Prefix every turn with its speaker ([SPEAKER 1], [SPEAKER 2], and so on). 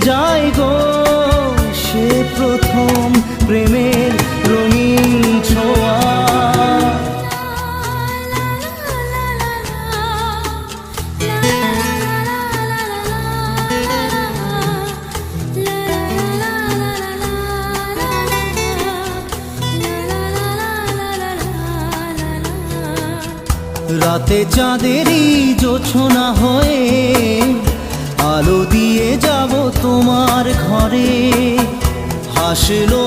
[SPEAKER 1] যায় গো সে প্রথম প্রেমের রঙিন ছোঁয়া। রাতে চাঁদেরই জোছনা হয়ে আলো দিয়ে যাব তোমার ঘরে, হাসলো